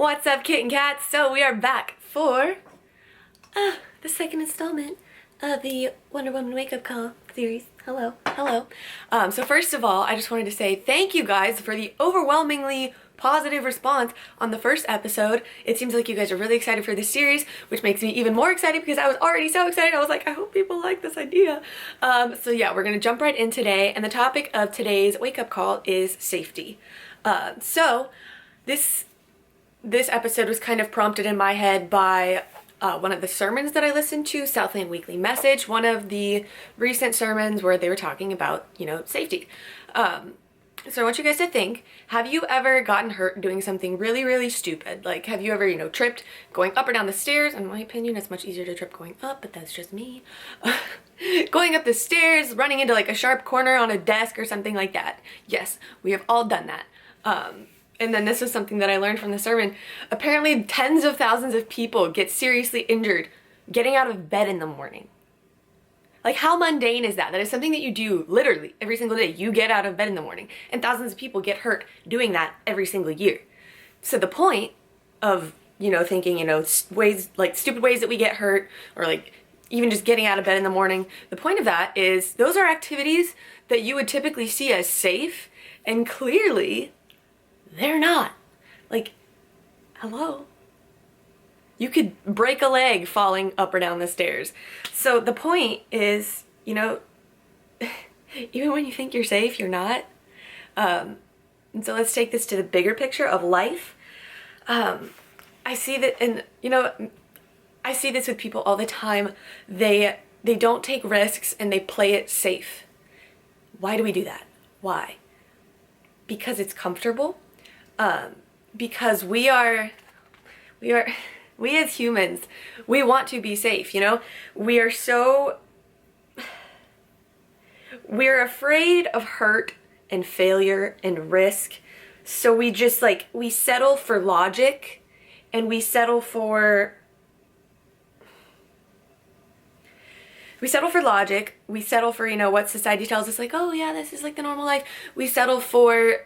What's up, kitten cats? So we are back for the second installment of the Wonder Woman Wake Up Call series. Hello. So first of all, I just wanted to say thank you guys for the overwhelmingly positive response on the first episode. It seems like you guys are really excited for this series, which makes me even more excited because I was already so excited. I was like, I hope people like this idea. So yeah, we're gonna jump right in today, and the topic of today's wake up call is safety. So this episode was kind of prompted in my head by one of the sermons that I listened to, Southland Weekly Message, one of the recent sermons where they were talking about, safety. So I want you guys to think, have you ever gotten hurt doing something really, really stupid? Like, have you ever, tripped going up or down the stairs? In my opinion, it's much easier to trip going up, but that's just me. Going up the stairs, running into like a sharp corner on a desk or something like that. Yes, we have all done that. And then this was something that I learned from the sermon. Apparently tens of thousands of people get seriously injured getting out of bed in the morning. Like, how mundane is that? That is something that you do literally every single day. You get out of bed in the morning, and thousands of people get hurt doing that every single year. So the point of, thinking, ways, like stupid ways that we get hurt, or like even just getting out of bed in the morning, the point of that is those are activities that you would typically see as safe, and clearly they're not. Like, hello? You could break a leg falling up or down the stairs. So the point is, even when you think you're safe, you're not. And so let's take this to the bigger picture of life. I see that, and I see this with people all the time. They don't take risks and they play it safe. Why do we do that? Why? Because it's comfortable. Because we as humans, we want to be safe, we're afraid of hurt and failure and risk. So we just we settle for logic, and we settle for what society tells us, like, oh yeah, this is like the normal life. We settle for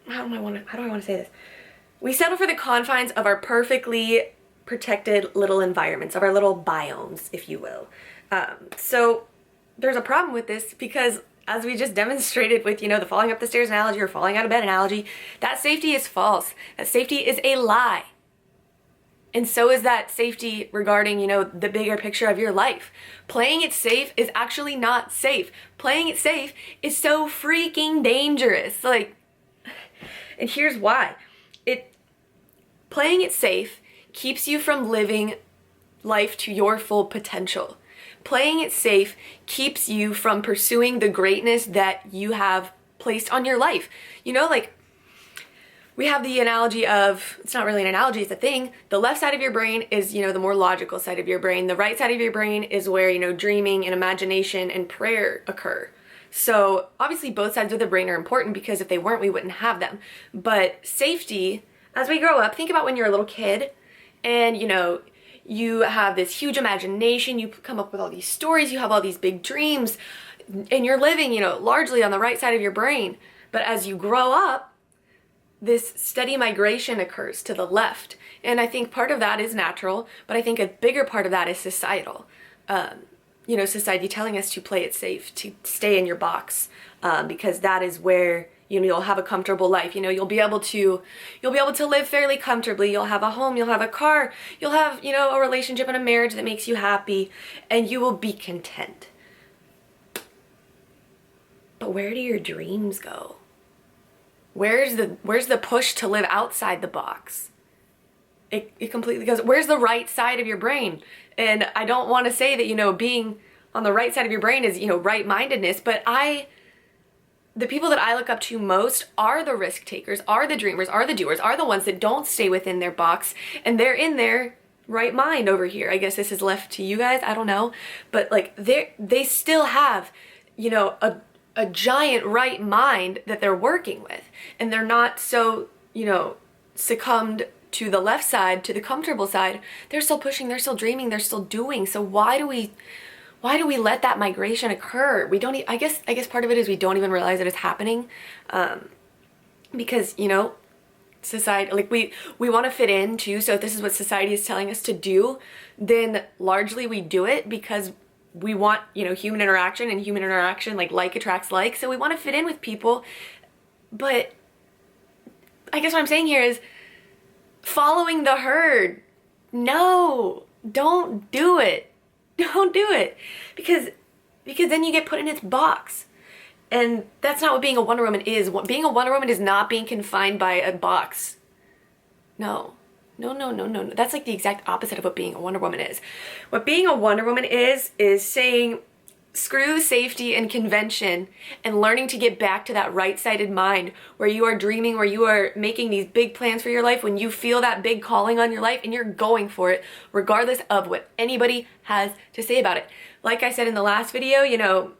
how do I want to say this? We settle for the confines of our perfectly protected little environments, of our little biomes, if you will. So there's a problem with this because, as we just demonstrated with, the falling up the stairs analogy or falling out of bed analogy, that safety is false. That safety is a lie. And so is that safety regarding, the bigger picture of your life. Playing it safe is actually not safe. Playing it safe is so freaking dangerous. And here's why. Playing it safe keeps you from living life to your full potential. Playing it safe keeps you from pursuing the greatness that you have placed on your life. We have the analogy of, it's not really an analogy, it's a thing. The left side of your brain is, the more logical side of your brain. The right side of your brain is where, dreaming and imagination and prayer occur. So obviously both sides of the brain are important because if they weren't, we wouldn't have them. But safety, as we grow up, think about when you're a little kid and, you have this huge imagination, you come up with all these stories, you have all these big dreams, and you're living, largely on the right side of your brain. But as you grow up, this steady migration occurs to the left. And I think part of that is natural, but I think a bigger part of that is societal. Society telling us to play it safe, to stay in your box, because that is where, you'll have a comfortable life. You'll be able to live fairly comfortably. You'll have a home, you'll have a car, you'll have, a relationship and a marriage that makes you happy, and you will be content. But where do your dreams go? Where's the push to live outside the box? It completely goes, where's the right side of your brain? And I don't want to say that, being on the right side of your brain is, right-mindedness, but the people that I look up to most are the risk takers, are the dreamers, are the doers, are the ones that don't stay within their box, and they're in their right mind over here. I guess this is left to you guys, I don't know. But they still have, a giant right mind that they're working with, and they're not so, succumbed to the left side, to the comfortable side. They're still pushing, they're still dreaming, they're still doing. So why do we let that migration occur? We don't, I guess part of it is we don't even realize that it's happening. Because, society, like we want to fit in too, so if this is what society is telling us to do, then largely we do it because we want, you know, human interaction, and human interaction, like attracts like, so we want to fit in with people. But I guess what I'm saying here is following the herd. No, don't do it. Don't do it. Because then you get put in its box. And that's not what being a Wonder Woman is. Being a Wonder Woman is not being confined by a box. No. No. That's like the exact opposite of what being a Wonder Woman is. What being a Wonder Woman is saying screw safety and convention and learning to get back to that right-sided mind where you are dreaming, where you are making these big plans for your life, when you feel that big calling on your life and you're going for it regardless of what anybody has to say about it. Like I said in the last video, you know,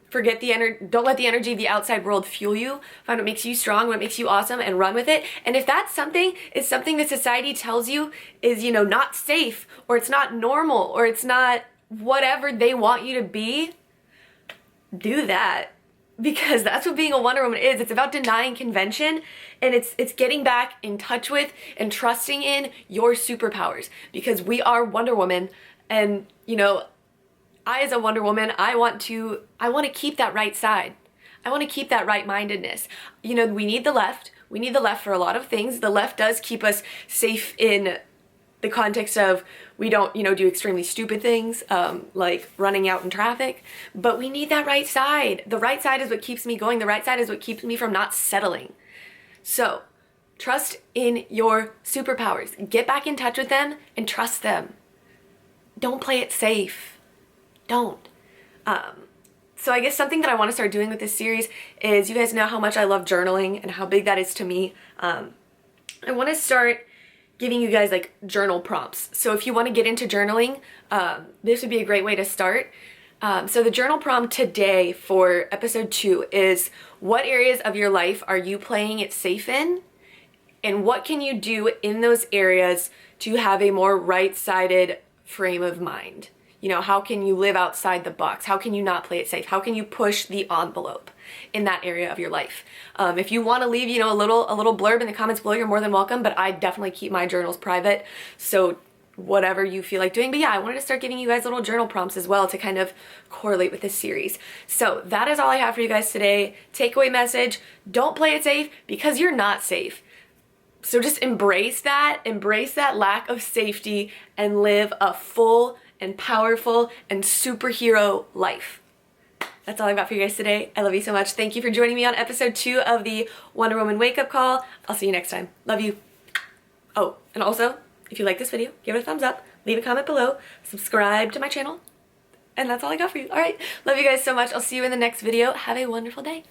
forget the energy, don't let the energy of the outside world fuel you. Find what makes you strong, what makes you awesome, and run with it. And if that's something that society tells you is, you know, not safe, or it's not normal, or it's not whatever they want you to be, do that. Because that's what being a Wonder Woman is. It's about denying convention, and it's getting back in touch with and trusting in your superpowers. Because we are Wonder Woman, and you know, I as a Wonder Woman, I want to keep that right side. I want to keep that right-mindedness. You know, we need the left. We need the left for a lot of things. The left does keep us safe in the context of we don't, you know, do extremely stupid things, like running out in traffic, but we need that right side. The right side is what keeps me going. The right side is what keeps me from not settling. So trust in your superpowers. Get back in touch with them and trust them. Don't play it safe. Don't. So I guess something that I want to start doing with this series is, you guys know how much I love journaling and how big that is to me. I want to start giving you guys like journal prompts. So if you want to get into journaling, this would be a great way to start. So the journal prompt today for episode 2 is, what areas of your life are you playing it safe in? And what can you do in those areas to have a more right-sided frame of mind? You know, how can you live outside the box? How can you not play it safe? How can you push the envelope in that area of your life? If you want to leave, you know, a little blurb in the comments below, you're more than welcome, but I definitely keep my journals private. So whatever you feel like doing. But yeah, I wanted to start giving you guys little journal prompts as well to kind of correlate with this series. So that is all I have for you guys today. Takeaway message: don't play it safe because you're not safe. So just embrace that lack of safety and live a full and powerful and superhero life. That's all I've got for you guys today. I love you so much. Thank you for joining me on episode 2 of the Wonder Woman Wake Up Call. I'll see you next time. Love you. Oh, and also, if you like this video, give it a thumbs up, leave a comment below, subscribe to my channel, and that's all I got for you. All right, love you guys so much. I'll see you in the next video. Have a wonderful day.